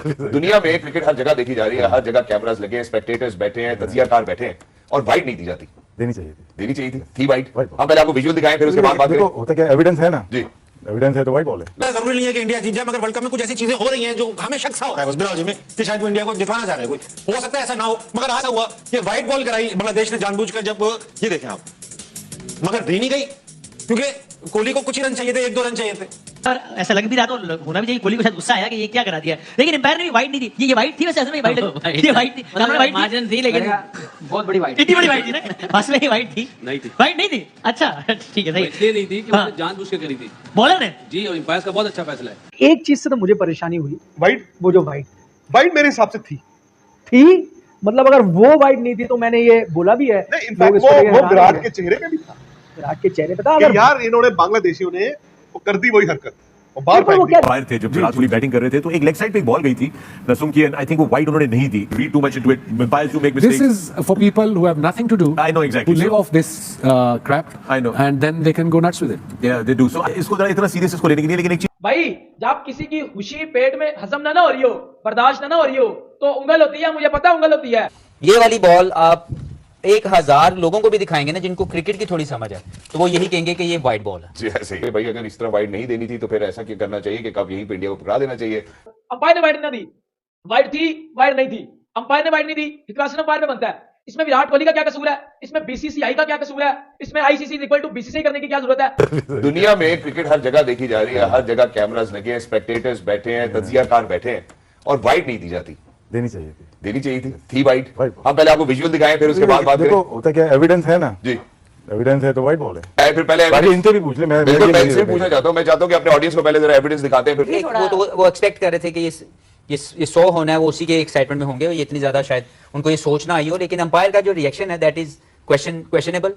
दुनिया में क्रिकेट हर जगह देखी जा रही है, हर जगह कैमरास लगे हैं, स्पेक्टेटर्स बैठे हैं, तजियाकार बैठे हैं और वाइट नहीं दी जाती। देनी चाहिए थी। देनी चाहिए थी वाइट। हम पहले आपको विजुअल दिखाएं, फिर उसके बाद बात देखो करें। होता क्या, एविडेंस है ना जी, एविडेंस है तो वाइट बॉल है। जरूरी नहीं है कि इंडिया जीत जाए, मगर वर्ल्ड कप में कुछ ऐसी चीजें हो रही हैं जो हमें शक सा होता है बस बिलावल में कि शायद वो इंडिया को जितवाना चाह रहे हैं। कोई हो सकता है ऐसा ना हो, मगर ऐसा हुआ कि व्हाइट बॉल कराई बांग्लादेश ने जानबूझकर। जब ये देखें आप, मगर दी नहीं गई क्योंकि कोहली को कुछ ही रन चाहिए थे, 1-2 रन चाहिए थे। और ऐसा लग भी रहा तो होना भी चाहिए, कोहली को शायद गुस्सा आया कि ये क्या करा दिया, लेकिन एम्पायर ने भी वाइट नहीं दी। ये वाइट थी वैसे, असल में वाइट ये वाइट थी, सामने वाइट मार्जिन थी, लेकिन बहुत बड़ी वाइट, इतनी बड़ी वाइट थी ना, बस में ही वाइट थी, नहीं थी, वाइट नहीं थी। अच्छा ठीक है, सही। इसलिए नहीं थी कि हाँ। उसने जानबूझ के करी थी बॉलर ने जी, और एम्पायर का बहुत अच्छा फैसला है। एक चीज से तो मुझे परेशानी हुई, वाइट वो जो वाइट मेरे हिसाब से थी, मतलब अगर वो वाइट नहीं थी तो मैंने ये बोला भी है। नहीं, इनफैक्ट वो विराट के चेहरे पे भी था, विराट के चेहरे पे था। कि अगर यार इन्होंने बांग्लादेशियों ने वो कर दी वही हरकत और बाहर तो वो फेंक दी। क्या बाहर थे जब विराट कोहली बैटिंग कर रहे थे, तो एक लेग साइड पे एक बॉल गई थी रसूम की, आई थिंक वो वाइड उन्होंने नहीं दी। Read too much into it, umpires do make This mistakes. is for people who have nothing to do. I know exactly. Who live off this crap. I know. And then they can go nuts with it. Yeah, they do. So इसको जरा इतना serious इसको लेने की नहीं, लेकिन एक चीज भाई जब किसी की खुशी पेट में हजम ना हो रही हो, बर्दाश्त ना हो रही हो, तो उंगल होती है, मुझे पता है उंगल होती है। ये वाली बॉल आप 1000 लोगों को भी दिखाएंगे ना जिनको क्रिकेट की थोड़ी समझ है, तो वो यही कहेंगे कि ये वाइट बॉल है। जी ऐसे ही भाई, अगर इस तरह वाइट नहीं देनी थी तो फिर ऐसा क्या करना चाहिए कि कब यहीं पे इंडिया को पकड़ा देना चाहिए। अंपायर ने वाइट ना दी, वाइट थी, वाइट नहीं थी, अंपायर ने वाइट नहीं दी, क्लास अंपायर में बनता है। इसमें विराट कोहली का क्या कसूर है, इसमें बीसीसीआई का क्या कसूर है, इसमें आईसीसी इक्वल टू बीसीसीआई करने की क्या जरूरत है। दुनिया में क्रिकेट हर जगह देखी जा रही है, हर जगह कैमरास लगे हैं, स्पेक्टेटर्स बैठे हैं, तजियाकार बैठे हैं और वाइट नहीं दी जाती। देनी चाहिए थी। देनी चाहिए थी वाइट। White। हम पहले आपको विजुअल दिखाएं, फिर उसके बाद बात देखो करें। होता क्या, एविडेंस है ना जी, एविडेंस है तो वाइट बॉल है। फिर पहले बाकी इनसे भी पूछ ले, मैं बिल्कुल, मैं ये इनसे पूछना चाहता हूं। मैं चाहता हूं कि अपने ऑडियंस को पहले जरा एविडेंस दिखाते हैं, फिर वो एक्सपेक्ट कर रहे थे कि ये 100 होना है, वो उसी के एक्साइटमेंट में होंगे, ये इतनी ज्यादा शायद उनको ये सोचना आई हो, लेकिन अंपायर का जो रिएक्शन है दैट इज क्वेश्चनेबल।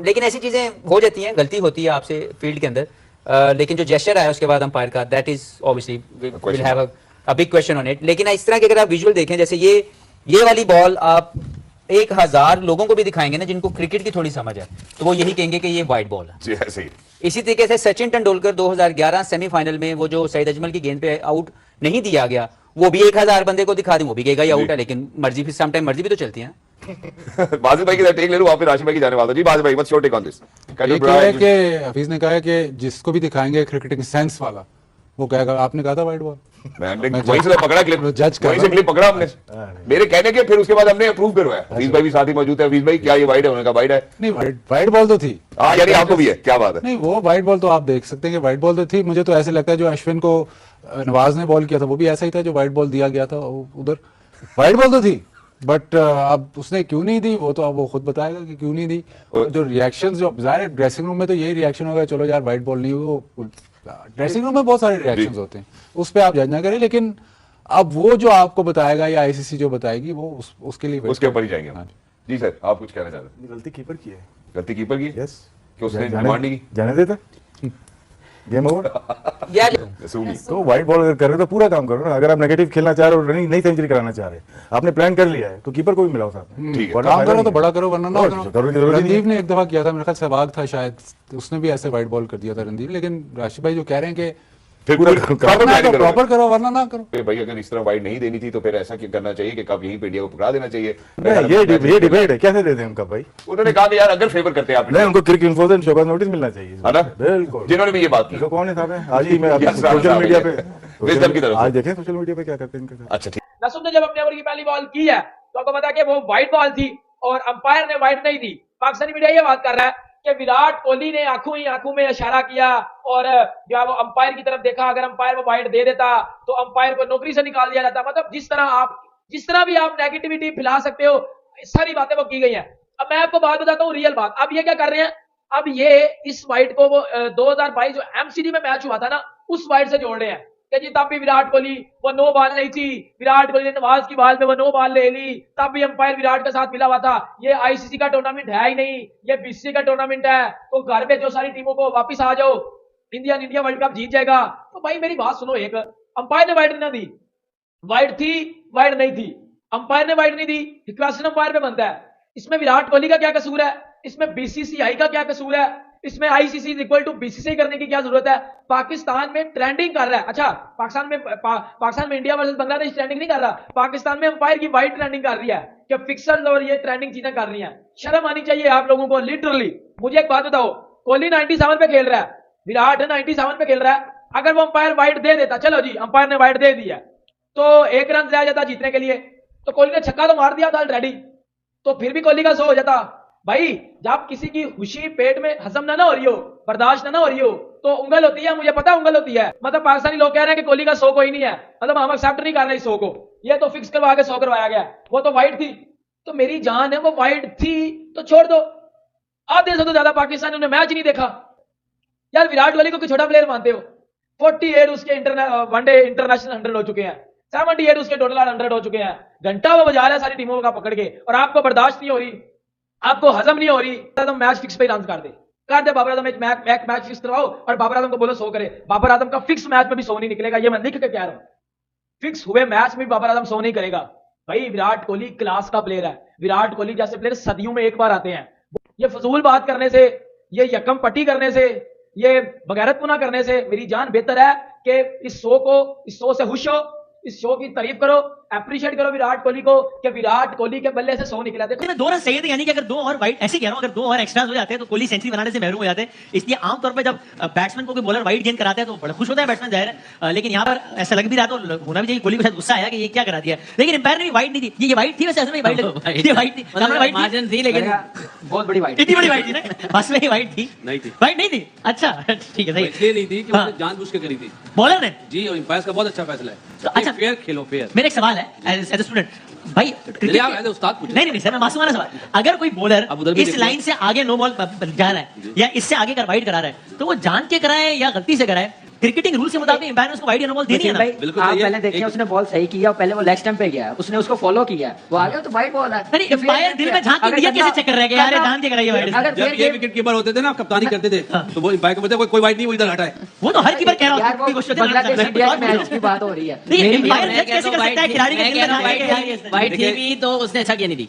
लेकिन ऐसी चीजें हो जाती हैं, गलती होती है आपसे फील्ड के अंदर, लेकिन जो जेस्चर आया उसके बाद अंपायर का, that is obviously will have a big question on it. लेकिन इस तरह के अगर आप विजुअल देखें, जैसे ये वाली बॉल आप 1000 लोगों को भी दिखाएंगे ना जिनको क्रिकेट की थोड़ी समझ है, तो वो यही कहेंगे कि ये वाइट बॉल है। जी ऐसे ही। इसी तरीके से सचिन तेंदुलकर 2011 सेमीफाइनल में वो जो सईद अजमल की गेंद पे आउट नहीं दिया गया, वो भी 1000 बंदे को दिखा दें, वो भी कहेगा ये आउट है, लेकिन मर्जी फिर सम टाइम मर्जी भी तो चलती है। बाजिद भाई की टेक ले लूं, वापस राशिद भाई की जाने वाला हूं। जी बाजिद भाई, what's your take on this? ये क्या है कि हफीज ने कहा है कि जिसको भी दिखाएंगे क्रिकेटिंग सेंस वाला, वो कहेगा आपने कहा था वाइट बॉल। मैंने वहीं से पकड़ा क्लिप, जज कर वहीं से क्लिप पकड़ा हमने, मेरे कहने के, फिर उसके बाद हमने अप्रूव करवाया। हफीज भाई भी साथ ही मौजूद है। हफीज भाई क्या ये वाइड है? उन्होंने कहा वाइड है। नहीं, वाइट बॉल तो थी। हाँ यानी आपको भी है, क्या बात है। नहीं, वो वाइट बॉल तो आप देख सकते हैं कि वाइट बॉल तो थी। मुझे तो ऐसे लगता है जो अश्विन को नवाज ने बॉल किया था वो भी ऐसा ही था, जो वाइट बॉल दिया गया था उधर वाइट बॉल तो थी, बट अब उसने क्यों नहीं दी वो तो अब वो खुद बताएगा कि क्यों नहीं दी। जो रिएक्शन, जो ज़ाहिर ड्रेसिंग रूम में तो यही रिएक्शन होगा, चलो यार वाइट बॉल नहीं हुई। वो ड्रेसिंग रूम में बहुत सारे रिएक्शन होते हैं, उस पर आप जज ना करें, लेकिन अब वो जो आपको बताएगा या आईसीसी जो बताएगी वो उसके लिए उसके ऊपर ही जाएंगे। जी सर, आप कुछ कहना चाहते हैं? गलती कीपर की है। गलती कीपर की? यस, कि उसने डिमांड नहीं की? जाने देता, गेम ओवर। रसूली तो वाइट बॉल अगर कर रहे हो तो पूरा काम करो ना। अगर आप नेगेटिव खेलना चाह रहे हो, रनिंग नहीं सेंचुरी कराना चाह रहे, आपने प्लान कर लिया है, तो कीपर को भी मिलाओ साथ में। ठीक है, काम करो तो बड़ा करो, वरना ना और करो। जरूरी नहीं है। रणदीप ने एक दफा किया था, मेरे ख्याल सहवाग था शायद, उसने भी ऐसे वाइट बॉल कर दिया था रणदीप। लेकिन राशिद भाई जो कह रहे हैं कि फिर प्रॉपर करो वरना ना करो। भाई अगर इस तरह वाइड नहीं देनी थी तो फिर ऐसा क्या करना चाहिए कि कब यहीं पे इंडिया को पकड़ा देना चाहिए? ये डिबेट है, कैसे दे दें उनका भाई? उन्होंने कहा कि यार अगर फेवर करते हैं आप, नहीं, उनको क्रिक इन्फो से शोकॉज नोटिस मिलना चाहिए, है ना? बिल्कुल। जिन्होंने भी ये बात की। तो कौन है साहब? आज ही मैं यस, सोशल मीडिया पे विजडम की तरफ आज देखें सोशल मीडिया पे क्या करते हैं इनके साथ। अच्छा ठीक। नसूम ने जब अपने ओवर की पहली बॉल की है तो आपको पता है कि वो वाइट बॉल थी और अंपायर ने वाइट नहीं दी। पाकिस्तानी मीडिया ये बात कर रहा है कि विराट कोहली ने आंखों में इशारा किया और जब वो अंपायर की तरफ देखा, अगर अंपायर वो वाइट दे देता तो अंपायर को नौकरी से निकाल दिया जाता। मतलब जिस तरह भी आप नेगेटिविटी फैला सकते हो, सारी बातें वो की गई हैं। अब मैं आपको बात बताता हूँ, रियल बात। अब ये क्या कर रहे हैं, अब ये इस वाइट को वो 2022 जो एमसीडी में मैच हुआ था ना, उस वाइट से जोड़ रहे हैं कि जी तब भी विराट कोहली वो नो बॉल नहीं थी, विराट कोहली ने नवाज की बॉल में वो नो बॉल ले ली, तब भी अंपायर विराट के साथ मिला हुआ था। ये आईसीसी का टूर्नामेंट है ही नहीं, ये बीसीसीआई का टूर्नामेंट है, तो घर पे जो सारी टीमों को वापिस आ जाओ, इंडिया वर्ल्ड कप जीत जाएगा। तो भाई मेरी बात सुनो, एक अंपायर ने वाइट ना दी, वाइट थी, वाइट नहीं थी, अंपायर ने वाइट नहीं दी, क्वेश्चन अंपायर पे बनता है। इसमें विराट कोहली का क्या कसूर है, इसमें बीसीसीआई का क्या कसूर है, इसमें ICC is equal to BCC करने की क्या जरूरत है? पाकिस्तान में ट्रेंडिंग कर रहा है। अच्छा, पाकिस्तान में इंडिया वर्सेस बांग्लादेश ट्रेंडिंग नहीं कर रहा, पाकिस्तान में अंपायर की वाइड ट्रेंडिंग कर रही है कि फिक्सर्स और ये ट्रेंडिंग चीजें कर रही हैं। शर्म आनी चाहिए आप लोगों को लिटरली। मुझे एक बात बताओ, कोहली 97 पे खेल रहा है, विराट 97 पे खेल रहा है, अगर वो अंपायर वाइड दे देता, चलो जी अंपायर ने वाइड दे दिया तो 1 रन से आ जाता जीतने के लिए, तो कोहली ने छक्का तो मार दिया था ऑलरेडी, तो फिर भी कोहली का 100 हो जाता। भाई जब किसी की खुशी पेट में हजम ना हो रही हो, बर्दाश्त ना हो रही हो, तो उंगल होती है, मुझे पता उंगल होती है। मतलब पाकिस्तानी लोग कह रहे हैं कि कोहली का 100 कोई नहीं है, मतलब हम एक्सेप्ट नहीं कर रहे 100 को, ये तो फिक्स करवा के 100 करवाया गया, वो तो वाइड थी। तो मेरी जान है वो वाइड थी तो छोड़ दो। आधे से तो ज्यादा पाकिस्तानियों ने मैच नहीं देखा यार। विराट कोहली को कोई छोटा प्लेयर मानते हो? 48 उसके वनडे इंटरनेशनल 100 हो चुके हैं, 78 उसके टोटल 100 हो चुके हैं। घंटा वो बजा रहा है सारी टीमों का पकड़ के, और आपको बर्दाश्त नहीं हो रही, आपको हजम नहीं हो रही। तो मैच फिक्स पे रन कर दे बाबर आजम, एक मैच फिक्स करवाओ और बाबर आजम को बोलो 100 करे। बाबर आजम का फिक्स मैच में भी 100 नहीं निकलेगा, ये मैं लिख के कह रहा हूं। फिक्स हुए मैच में बाबर आजम 100 नहीं करेगा। भाई विराट कोहली क्लास का प्लेयर है, विराट कोहली जैसे प्लेयर सदियों में एक बार आते हैं। ये फजूल बात करने से, ये यकम पट्टी करने से, ये बगैरतपुना करने से मेरी जान बेहतर है कि इस शो से खुश हो, इस शो की तारीफ करो, अप्रिशिएट करो विराट कोहली को कि विराट कोहली के बल्ले से 100 निकला। देखो 2 रन चाहिए थे, यानी कि अगर 2 और वाइड, ऐसे कह रहा हूं, अगर 2 और एक्स्ट्रास हो जाते हैं तो कोहली सेंचुरी बनाने से महरूम हो जाते हैं। इसलिए आमतौर पर जब बैट्समैन को कोई बॉलर वाइड गेंद कराता है तो बड़ा खुश होता है बैट्समैन, जाहिर है। लेकिन यहाँ पर ऐसा लग भी रहा तो होना भी चाहिए, कोहली को शायद गुस्सा आया कि ये क्या करा दिया, लेकिन एम्पायर ने भी वाइड नहीं दी। ये वाइड थी वैसे, असल में वाइड ये वाइड थी, मार्जिन थी लेकिन बहुत बड़ी वाइड, इतनी बड़ी वाइड थी ना, बस में ही वाइड थी, नहीं थी, वाइड नहीं थी। अच्छा ठीक है, सही। इसलिए नहीं थी कि उसने जानबूझ के करी थी बॉलर ने जी, और एम्पायर का बहुत अच्छा फैसला है। अच्छा फेयर खेलो, फेयर। मेरा एक सवाल है एज ए स्टूडेंट, भाई चलिए आप एज ए उस्ताद पूछिए। नहीं सर, मैं मासूमाना सवाल, अगर कोई बॉलर अब उधर भी इस देखिए। लाइन से आगे नो बॉल जा रहा है या इससे आगे कर वाइड करा रहा है, तो वो जान के कराए या गलती से कराए, क्रिकेटिंग रूल के मुताबिक एम्पायर ने उसको वाइड या नो बॉल देनी है ना। बिल्कुल आप सही है। पहले देखिए, उसने बॉल सही किया, पहले वो लेग स्टंप पे गया, उसने उसको फॉलो किया, वो आ गया तो वाइड बॉल है। नहीं, एम्पायर दिल में झांक के दिया, कैसे चेक कर रहा है कि यार ये जान के कराइए वाइड। जब ये विकेट कीपर होते थे ना, कप्तानी करते थे, तो वो एम्पायर को बोलते कोई वाइड नहीं, वो इधर हटाए। वो तो हर कीपर कह रहा यार, वो बांग्लादेश इंडिया के मैच की बात हो रही है। नहीं, एम्पायर जज कैसे कर सकता है खिलाड़ी के दिल में झांक के? वाइड थी भी तो उसने अच्छा किया नहीं दी।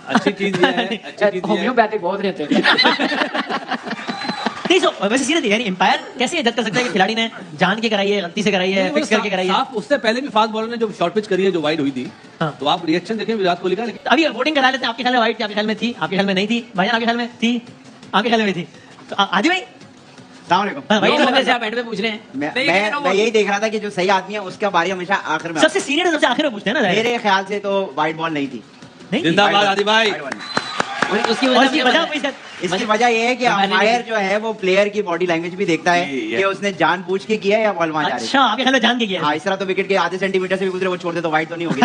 अच्छी चीज ये है, अच्छी चीज ये है। होम्योपैथिक बहुत रहते हैं। नहीं सो वैसे सीरियसली यानी एम्पायर कैसे जज कर सकता है कि खिलाड़ी ने जान के कराई है, गलती से कराई है, फिक्स करके कराई है? साफ, उससे पहले भी फास्ट बॉलर ने जो शॉर्ट पिच करी है, जो वाइड हुई थी, हाँ। तो आप रिएक्शन देखें विराट कोहली का। अभी वोटिंग करा लेते हैं, आपके ख्याल में वाइड थी, आपके ख्याल में थी, आपके ख्याल में नहीं थी, भाई आपके ख्याल में थी, आपके ख्याल में थी, तो आदि भाई बैठ पे पूछ रहे हैं। मैं यही देख रहा था कि जो सही आदमी है उसका बारी हमेशा आखिर में, सबसे सीनियर सबसे आखिर में पूछते हैं ना। मेरे ख्याल से तो वाइड बॉल नहीं थी। जिंदाबाद आदि भाई। उसकी इसकी वजह यह है कि अंपायर जो है वो प्लेयर की बॉडी लैंग्वेज भी देखता है कि उसने जानबूझ के किया या बॉल वहां जा रही है। अच्छा, आपके ख्याल में जान के किया? हाँ, इस तरह तो विकेट के आधे सेंटीमीटर से भी गुजरे वो छोड़ दे तो वाइड तो नहीं होगी।